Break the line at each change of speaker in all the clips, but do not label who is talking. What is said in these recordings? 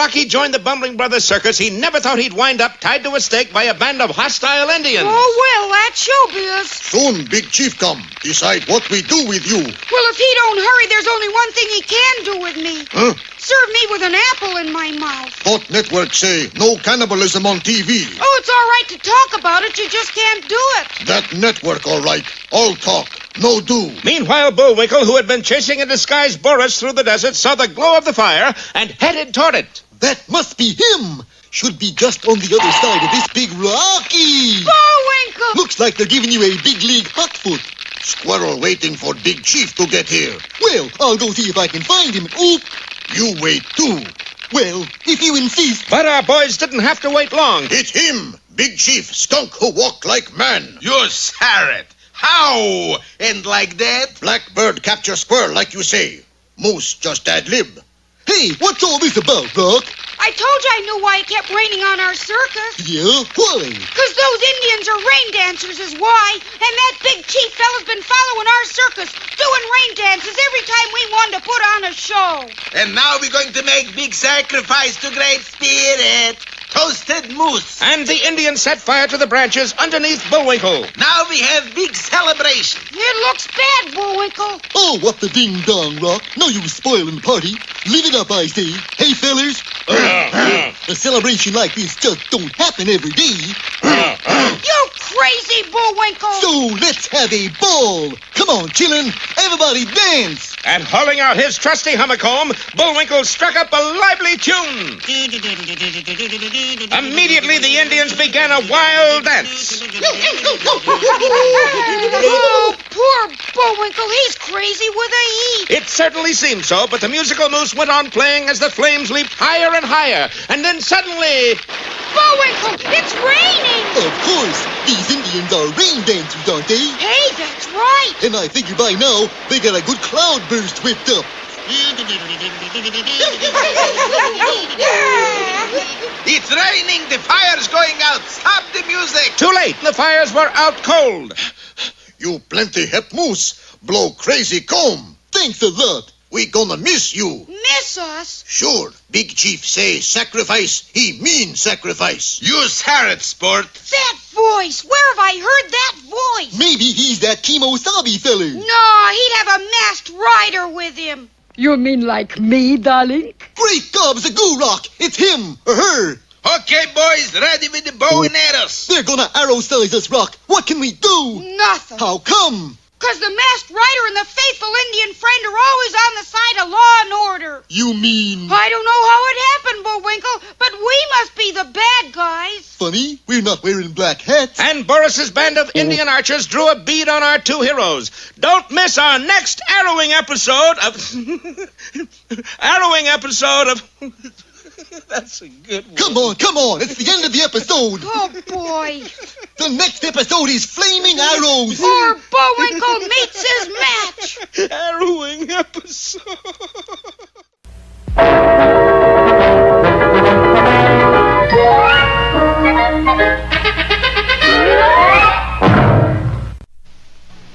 Rocky joined the Bumbling Brothers Circus, he never thought he'd wind up tied to a stake by a band of hostile Indians.
Oh, well, that's showbiz.
Soon, Big Chief come. Decide what we do with you.
Well, if he don't hurry, there's only one thing he can do with me.
Huh?
Serve me with an apple in my mouth.
What network say no cannibalism on TV?
Oh, it's all right to talk about it. You just can't do it.
That network, all right. All talk, no do.
Meanwhile, Bullwinkle, who had been chasing a disguised Boris through the desert, saw the glow of the fire and headed toward it.
That must be him. Should be just on the other side of this big Rocky.
Bullwinkle!
Looks like they're giving you a big league hot foot.
Squirrel waiting for Big Chief to get here.
Well, I'll go see if I can find him. Oop.
You wait too.
Well, if you insist.
But our boys didn't have to wait long.
It's him, Big Chief, skunk who walk like man.
You sarret. How? And like that?
Blackbird capture squirrel, like you say. Moose just ad lib.
Hey, what's all this about, Rock?
I told you I knew why it kept raining on our circus.
Yeah? Why?
Because those Indians are rain dancers is why. And that big chief fella's been following our circus, doing rain dances every time we wanted to put on a show.
And now we're going to make big sacrifice to Great Spirit. Toasted moose.
And the Indians set fire to the branches underneath Bullwinkle.
Now we have big celebration.
It looks bad, Bullwinkle.
Oh, what the ding-dong, Rock. No use spoiling the party. Live it up, I say. Hey, fellers. A celebration like this just don't happen every day.
You crazy, Bullwinkle.
So let's have a ball. Come on, chillin'. Everybody dance.
And hauling out his trusty hummercomb, Bullwinkle struck up a lively tune. Immediately, the Indians began a wild dance.
Oh, poor Bullwinkle. He's crazy with the heat.
It certainly seemed so, but the musical moose went on playing as the flames leaped higher and higher. And then suddenly...
Bullwinkle, it's raining.
Of course. These Indians are rain dancers, aren't they?
Hey, that's right.
And I figure by now, they got a good cloud burst whipped up.
It's raining. The fire's going out. Stop the music.
Too late. The fires were out cold.
You plenty hep moose. Blow crazy comb.
Thanks a lot.
We gonna miss you.
Miss us?
Sure. Big Chief say sacrifice. He mean sacrifice.
You sarret, sport.
That voice. Where have I heard that voice?
Maybe he's that Kimosabi feller.
No, he'd have a masked rider with him.
You mean like me, darling?
Great gobs of goo rock. It's him or her.
Okay, boys, ready with the bow and arrows.
They're gonna arrow size us, Rock. What can we do?
Nothing.
How come?
Because the masked rider and the faithful Indian friend are always on the side of law and order.
You mean...
I don't know how it happened, Bullwinkle, but we must be the bad guys.
Funny, we're not wearing black hats.
And Boris's band of Indian archers drew a bead on our two heroes. Don't miss our next harrowing episode of... That's a good one.
Come on. It's the end of the episode.
Oh, boy.
The next episode is Flaming Arrows.
Poor Bullwinkle meets his match.
Harrowing episode.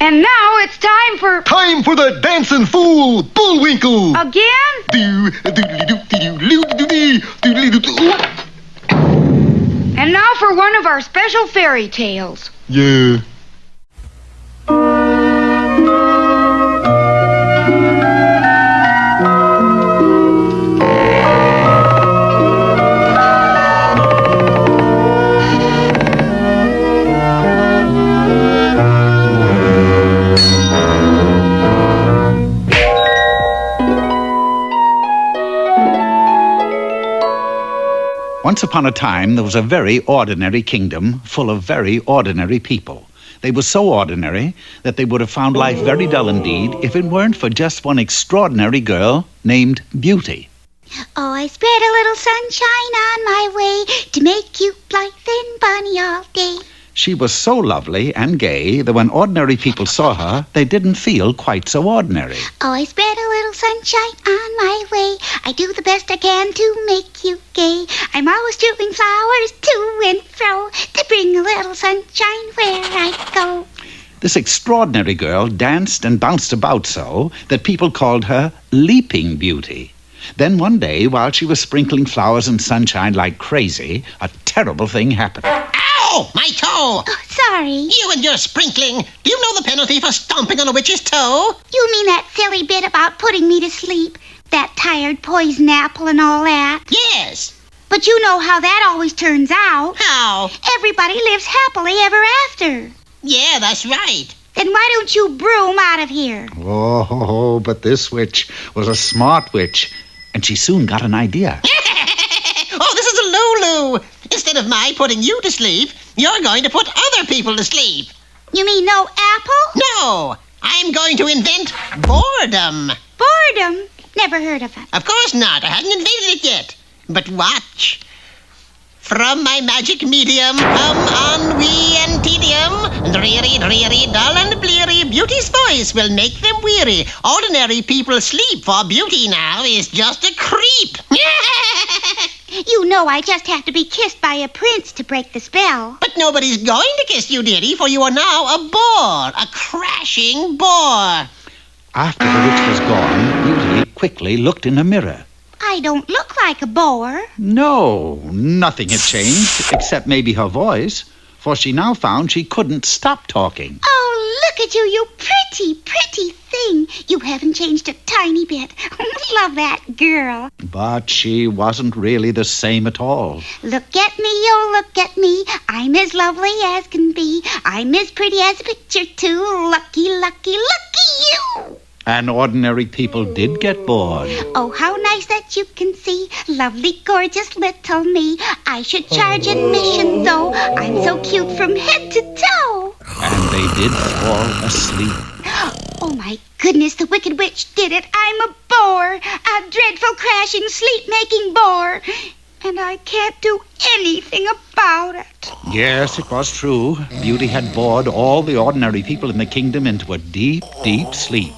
And now it's time for...
Time for the dancing fool, Bullwinkle.
Again? And now for one of our special fairy tales.
Yeah.
Once upon a time, there was a very ordinary kingdom full of very ordinary people. They were so ordinary that they would have found life very dull indeed if it weren't for just one extraordinary girl named Beauty.
Oh, I spread a little sunshine on my way to make you blithe and bonny all day.
She was so lovely and gay that when ordinary people saw her, they didn't feel quite so ordinary.
Oh, I spread a little sunshine on my way. I do the best I can to make you gay. I'm always strewing flowers to and fro to bring a little sunshine where I go.
This extraordinary girl danced and bounced about so that people called her Leaping Beauty. Then one day, while she was sprinkling flowers and sunshine like crazy, a terrible thing happened.
Ow! My toe!
Oh, sorry.
You and your sprinkling. Do you know the penalty for stomping on a witch's toe?
You mean that silly bit about putting me to sleep? That tired poison apple and all that?
Yes.
But you know how that always turns out.
How?
Everybody lives happily ever after.
Yeah, that's right.
Then why don't you broom out of here?
Oh, but this witch was a smart witch, and she soon got an idea.
Oh, this is a Lulu. Instead of my putting you to sleep, you're going to put other people to sleep.
You mean no apple?
No, I'm going to invent boredom.
Boredom? Never heard of it.
Of course not. I hadn't invented it yet. But watch. From my magic medium come ennui and tedium. Dreary, dreary, dull and bleary. Beauty's voice will make them weary. Ordinary people sleep, for beauty now is just a creep.
You know I just have to be kissed by a prince to break the spell.
But nobody's going to kiss you, dearie, for you are now a bore. A crashing bore.
After the witch was gone, Beauty quickly looked in a mirror.
I don't look like a bore.
No, nothing had changed, except maybe her voice, for she now found she couldn't stop talking.
Oh, look at you, you pretty, pretty thing. You haven't changed a tiny bit. Love that girl.
But she wasn't really the same at all.
Look at me, oh, look at me. I'm as lovely as can be. I'm as pretty as a picture, too. Lucky, lucky, lucky you.
And ordinary people did get bored.
Oh, how nice that you can see. Lovely, gorgeous little me. I should charge admission, though. I'm so cute from head to toe.
And they did fall asleep.
Oh, my goodness, the Wicked Witch did it. I'm a bore. A dreadful, crashing, sleep-making bore. And I can't do anything about it.
Yes, it was true. Beauty had bored all the ordinary people in the kingdom into a deep, deep sleep.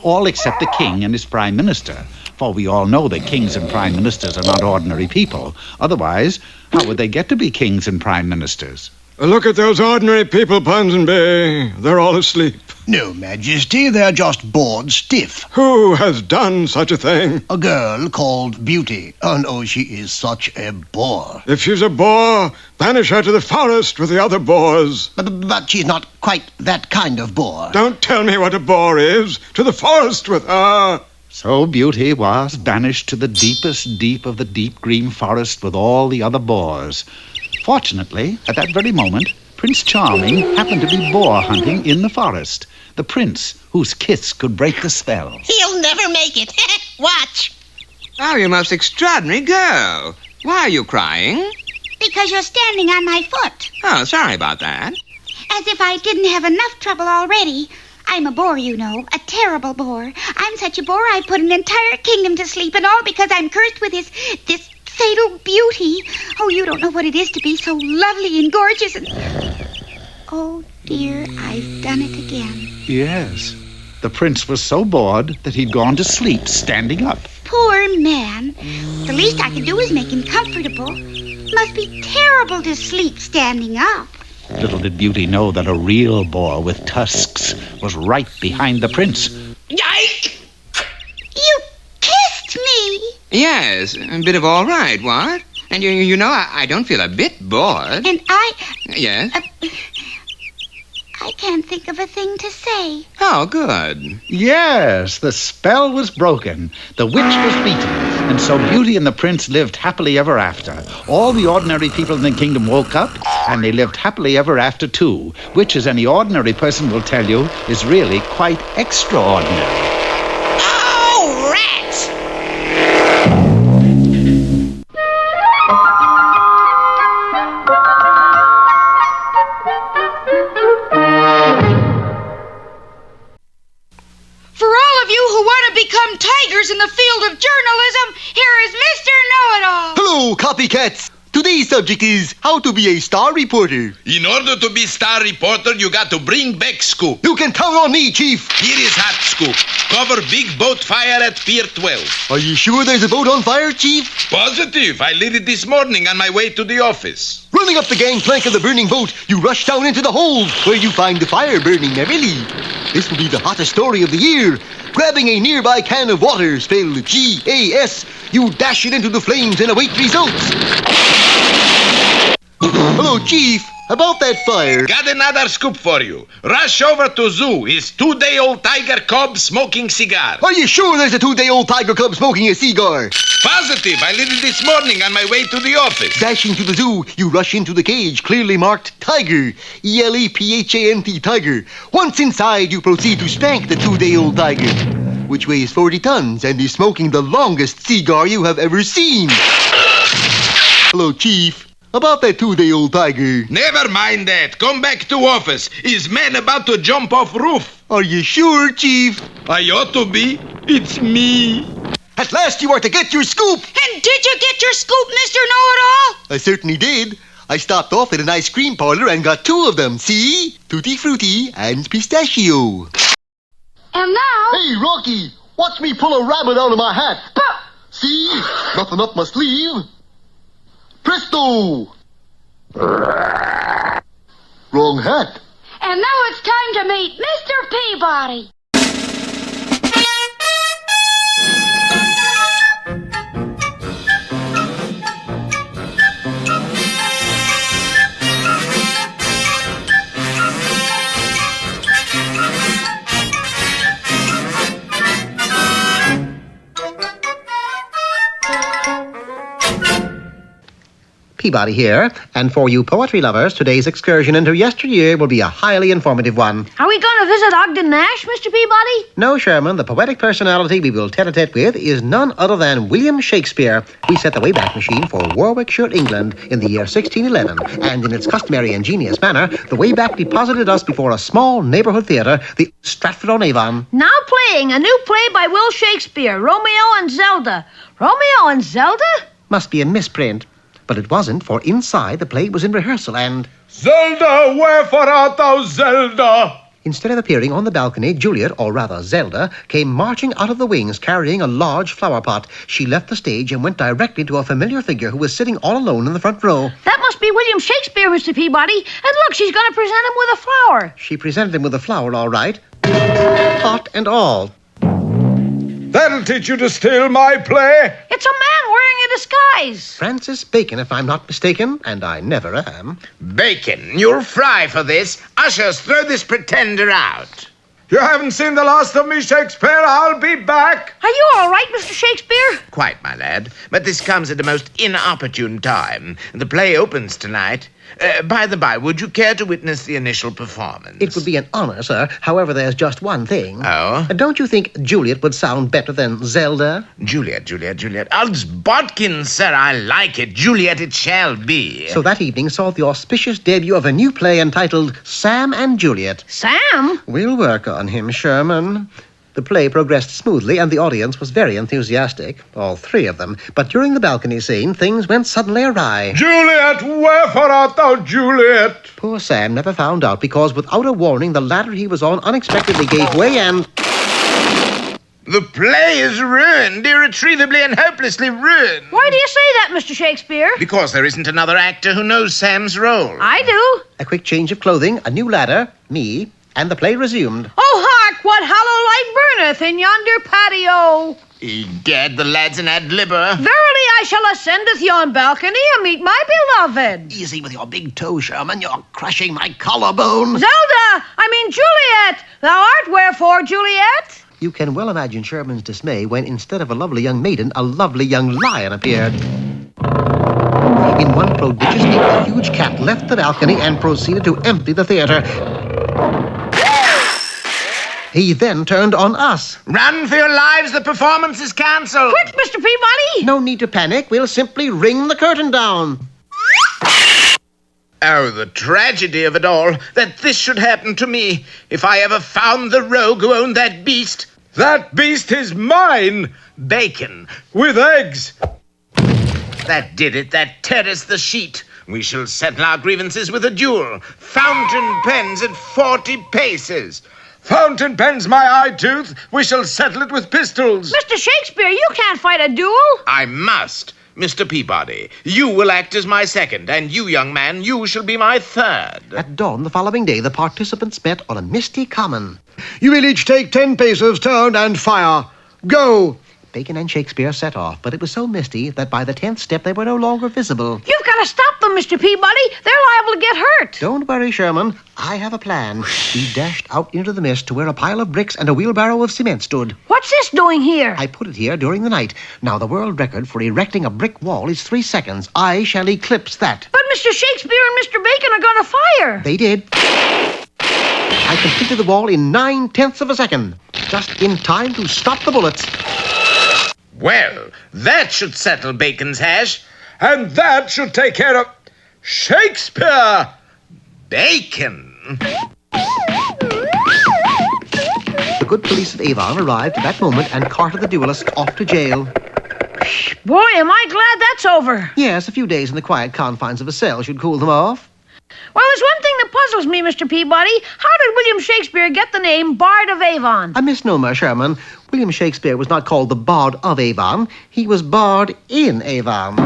All except the king and his prime minister. For we all know that kings and prime ministers are not ordinary people. Otherwise, how would they get to be kings and prime ministers?
Look at those ordinary people, Ponsonby. They're all asleep.
No, Majesty, they're just bored stiff.
Who has done such a thing?
A girl called Beauty. And oh, she is such a bore.
If she's a bore, banish her to the forest with the other boars.
But she's not quite that kind of bore.
Don't tell me what a bore is. To the forest with her.
So Beauty was banished to the deepest deep of the deep green forest with all the other boars. Fortunately, at that very moment, Prince Charming happened to be boar hunting in the forest. The prince whose kiss could break the spell.
He'll never make it. Watch.
Oh, you most extraordinary girl. Why are you crying?
Because you're standing on my foot.
Oh, sorry about that.
As if I didn't have enough trouble already. I'm a bore, you know. A terrible bore. I'm such a bore I put an entire kingdom to sleep, and all because I'm cursed with this fatal beauty. Oh, you don't know what it is to be so lovely and gorgeous and... Oh, dear, I've done it again.
Yes. The prince was so bored that he'd gone to sleep standing up.
Poor man. The least I can do is make him comfortable. Must be terrible to sleep standing up.
Little did Beauty know that a real boar with tusks was right behind the prince.
Yike!
You kissed me.
Yes, a bit of all right, what? And you know, I don't feel a bit bored.
And
Yes?
I can't think of a thing to say.
Oh, good.
Yes, the spell was broken. The witch was beaten. And so Beauty and the prince lived happily ever after. All the ordinary people in the kingdom woke up, and they lived happily ever after, too. Which, as any ordinary person will tell you, is really quite extraordinary.
Oh, rats!
Become tigers in the field of journalism, here is Mr. Know-It-All.
Hello, copycats. Today's subject is how to be a star reporter.
In order to be star reporter, you got to bring back scoop.
You can count on me, Chief.
Here is hot scoop. Cover big boat fire at Pier 12.
Are you sure there's a boat on fire, Chief?
Positive. I lit it this morning on my way to the office.
Running up the gangplank of the burning boat, you rush down into the hold, where you find the fire burning merrily. This will be the hottest story of the year. Grabbing a nearby can of water, spelled G-A-S, you dash it into the flames and await results. Hello, Chief. About that fire.
Got another scoop for you. Rush over to zoo. His 2-day-old tiger cub smoking cigar.
Are you sure there's a 2-day-old tiger cub smoking a cigar?
Positive. I lit it this morning on my way to the office.
Dashing to the zoo, you rush into the cage, clearly marked Tiger. E-L-E-P-H-A-N-T, Tiger. Once inside, you proceed to spank the 2-day-old tiger, which weighs 40 tons and is smoking the longest cigar you have ever seen. Hello, Chief. About that 2-day-old tiger.
Never mind that. Come back to office. Is man about to jump off roof?
Are you sure, Chief?
I ought to be. It's me.
At last you are to get your scoop.
And did you get your scoop, Mr. Know-It-All?
I certainly did. I stopped off at an ice cream parlor and got 2 of them. See? Tutti Frutti and pistachio.
And now...
Hey, Rocky, watch me pull a rabbit out of my hat. See? Nothing up my sleeve. Presto! Wrong hat.
And now it's time to meet Mr. Peabody.
Peabody here, and for you poetry lovers, today's excursion into yesteryear will be a highly informative one.
Are we going to visit Ogden Nash, Mr. Peabody?
No, Sherman, the poetic personality we will tete-a-tete with is none other than William Shakespeare. We set the Wayback Machine for Warwickshire, England, in the year 1611, and in its customary ingenious manner, the Wayback deposited us before a small neighborhood theater, the Stratford-on-Avon.
Now playing a new play by Will Shakespeare, Romeo and Zelda. Romeo and Zelda?
Must be a misprint. But it wasn't, for inside the play was in rehearsal and...
Zelda, wherefore art thou, Zelda?
Instead of appearing on the balcony, Juliet, or rather Zelda, came marching out of the wings carrying a large flower pot. She left the stage and went directly to a familiar figure who was sitting all alone in the front row.
That must be William Shakespeare, Mr. Peabody. And look, she's going to present him with a flower.
She presented him with a flower, all right. Pot and all.
That'll teach you to steal my play.
It's a man wearing a disguise.
Francis Bacon, if I'm not mistaken, and I never am.
Bacon, you'll fry for this. Ushers, throw this pretender out.
You haven't seen the last of me, Shakespeare. I'll be back.
Are you all right, Mr. Shakespeare?
Quite, my lad. But this comes at a most inopportune time. The play opens tonight. By the by, would you care to witness the initial performance?
It would be an honor, sir. However, there's just one thing.
Oh?
Don't you think Juliet would sound better than Zelda?
Juliet. Odds bodkins, sir, I like it. Juliet it shall be.
So that evening saw the auspicious debut of a new play entitled Sam and Juliet.
Sam?
We'll work on him, Sherman. The play progressed smoothly, and the audience was very enthusiastic, all 3 of them. But during the balcony scene, things went suddenly awry.
Juliet, wherefore art thou, Juliet?
Poor Sam never found out, because without a warning, the ladder he was on unexpectedly gave way and...
The play is ruined, irretrievably and hopelessly ruined.
Why do you say that, Mr. Shakespeare?
Because there isn't another actor who knows Sam's role.
I do.
A quick change of clothing, a new ladder, me, and the play resumed.
Oh, hark, what hollow light burneth in yonder patio.
Egad, the lad's an ad-libber.
Verily I shall ascendeth yon balcony and meet my beloved.
Easy with your big toe, Sherman. You're crushing my collarbone.
Juliet! Thou art wherefore, Juliet?
You can well imagine Sherman's dismay when, instead of a lovely young maiden, a lovely young lion appeared. In one prodigious leap, the huge cat left the balcony and proceeded to empty the theater. He then turned on us.
Run for your lives, the performance is cancelled.
Quick, Mr. Peabody!
No need to panic. We'll simply ring the curtain down.
Oh, the tragedy of it all, that this should happen to me. If I ever found the rogue who owned that beast.
That beast is mine.
Bacon.
With eggs.
That did it. That terraced the sheet. We shall settle our grievances with a duel. Fountain pens at 40 paces.
Fountain pen's my eye tooth. We shall settle it with pistols.
Mr. Shakespeare, you can't fight a duel.
I must. Mr. Peabody, you will act as my second, and you, young man, you shall be my third.
At dawn the following day, the participants met on a misty common.
You will each take 10 paces, turn, and fire. Go!
Bacon and Shakespeare set off, but it was so misty that by the 10th step they were no longer visible.
You've got to stop them, Mr. Peabody. They're liable to get hurt.
Don't worry, Sherman. I have a plan. He dashed out into the mist to where a pile of bricks and a wheelbarrow of cement stood.
What's this doing here?
I put it here during the night. Now, the world record for erecting a brick wall is 3 seconds. I shall eclipse that.
But Mr. Shakespeare and Mr. Bacon are going to fire.
They did. I completed the wall in 9/10 of a second, just in time to stop the bullets.
Well, that should settle Bacon's hash.
And that should take care of Shakespeare!
Bacon?
The good police of Avon arrived at that moment and carted the duelists off to jail.
Boy, am I glad that's over.
Yes, a few days in the quiet confines of a cell should cool them off.
Well, there's one thing that puzzles me, Mr. Peabody. How did William Shakespeare get the name Bard of Avon?
A misnomer, Sherman. William Shakespeare was not called the Bard of Avon. He was Bard in Avon.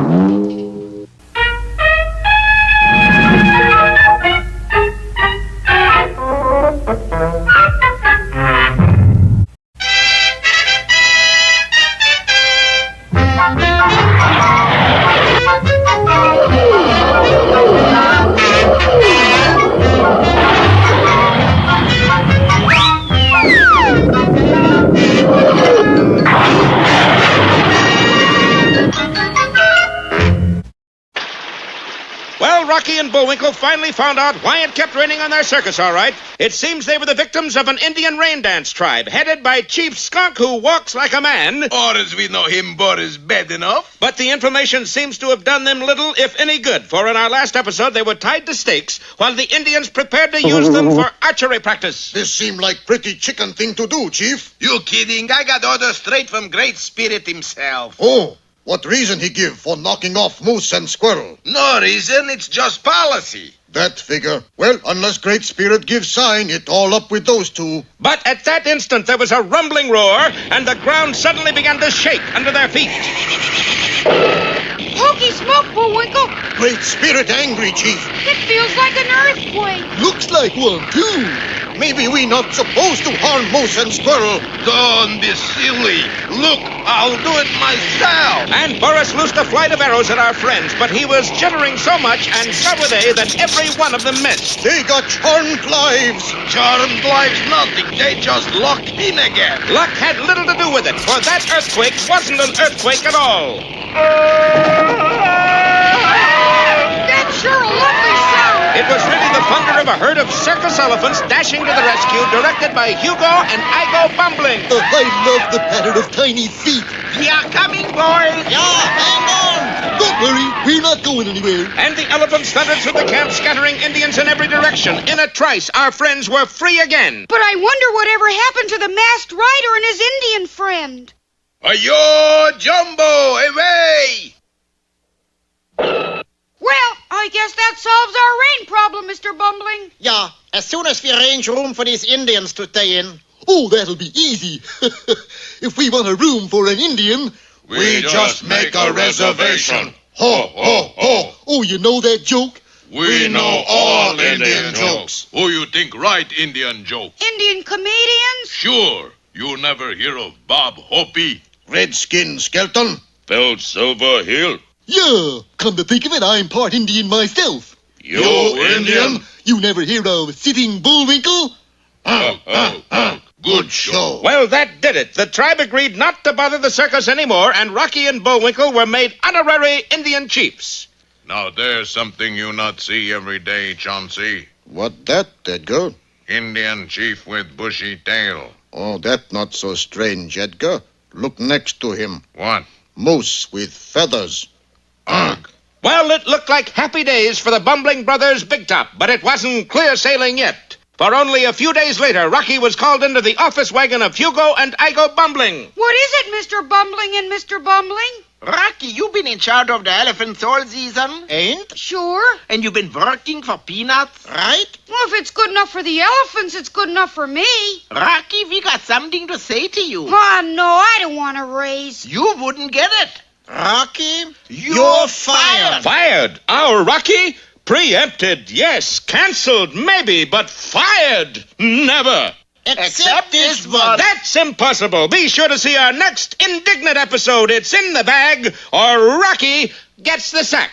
Well, Rocky and Bullwinkle finally found out why it kept raining on their circus, all right. It seems they were the victims of an Indian rain dance tribe, headed by Chief Skunk, who walks like a man.
Or as we know him, Boris, bad enough.
But the information seems to have done them little, if any good, for in our last episode they were tied to stakes while the Indians prepared to use them for archery practice.
This seemed like pretty chicken thing to do, Chief.
You kidding? I got orders straight from Great Spirit himself.
Oh, what reason he give for knocking off moose and squirrel?
No reason, it's just policy.
That figure. Well, unless Great Spirit gives sign, it all up with those two.
But at that instant there was a rumbling roar, and the ground suddenly began to shake under their feet.
Hokey smoke, Bullwinkle.
Great Spirit angry, Chief.
It feels like an earthquake.
Looks like one, too. Maybe we not supposed to harm moose and squirrel.
Don't be silly. Look, I'll do it myself.
And Boris loosed a flight of arrows at our friends, but he was jittering so much, and so were they, that every one of them missed.
They got charmed lives.
Charmed lives nothing. They just locked in again.
Luck had little to do with it, for that earthquake wasn't an earthquake at all.
That's sure a lovely sound.
It was really the thunder of a herd of circus elephants dashing to the rescue, directed by Hugo and Igo Bumbling.
I love the patter of tiny feet.
We are coming, boys.
Hang on.
Don't worry, we're not going anywhere.
And the elephants thundered through the camp, scattering Indians in every direction. In a trice, our friends were free again.
But I wonder whatever happened to the masked rider and his Indian friend.
Ayo, Jumbo, away!
Well, I guess that solves our rain problem, Mr. Bumbling.
Yeah, as soon as we arrange room for these Indians to stay in.
Oh, that'll be easy. If we want a room for an Indian,
we just make a reservation.
Ho, ho, ho. Oh, you know that joke?
We know all Indian jokes. Who you think write Indian jokes?
Indian comedians?
Sure. You never hear of Bob Hopi?
Redskin Skelton.
Felt Silver Hill.
Yeah, come to think of it, I'm part Indian myself.
You Indian?
You never hear of Sitting Bullwinkle?
Good show.
Well, that did it. The tribe agreed not to bother the circus anymore, and Rocky and Bullwinkle were made honorary Indian chiefs.
Now there's something you not see every day, Chauncey.
What that, Edgar?
Indian chief with bushy tail.
Oh, that not so strange, Edgar. Look next to him.
What?
Moose with feathers.
Ugh.
Well, it looked like happy days for the Bumbling Brothers Big Top, but it wasn't clear sailing yet. For only a few days later, Rocky was called into the office wagon of Hugo and Igo Bumbling.
What is it, Mr. Bumbling and Mr. Bumbling?
Rocky, you've been in charge of the elephants all season, ain't?
Sure.
And you've been working for peanuts, right?
Well, if it's good enough for the elephants, it's good enough for me.
Rocky, we got something to say to you.
Oh, no, I don't want a raise.
You wouldn't get it. Rocky, you're fired.
Fired? Our Rocky? Preempted, yes. Cancelled, maybe, but fired? Never.
Except this one.
That's impossible. Be sure to see our next indignant episode. It's in the bag, or Rocky gets the sack.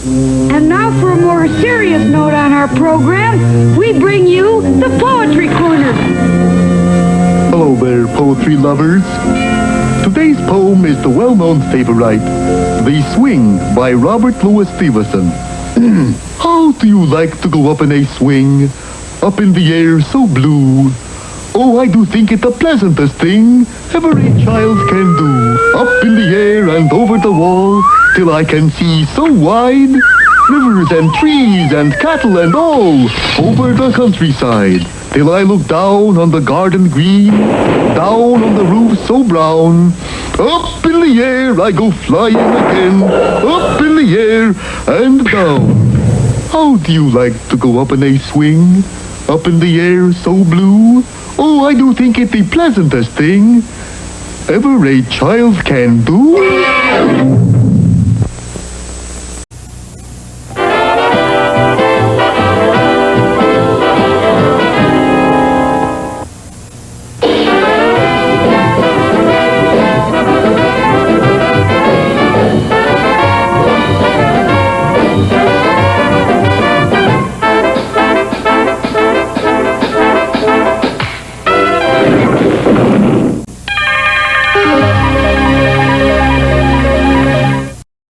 And now for a more serious note on our program, we bring you the Poetry Corner.
Hello there, poetry lovers. Today's poem is the well-known favorite, The Swing by Robert Louis Stevenson. How do you like to go up in a swing, up in the air so blue? Oh, I do think it the pleasantest thing every child can do. Up in the air and over the wall, till I can see so wide. Rivers and trees and cattle and all, over the countryside. Till I look down on the garden green, down on the roof so brown. Up in the air I go flying again, up in the air and down. How do you like to go up in a swing, up in the air so blue? Oh, I do think it the pleasantest thing ever a child can do.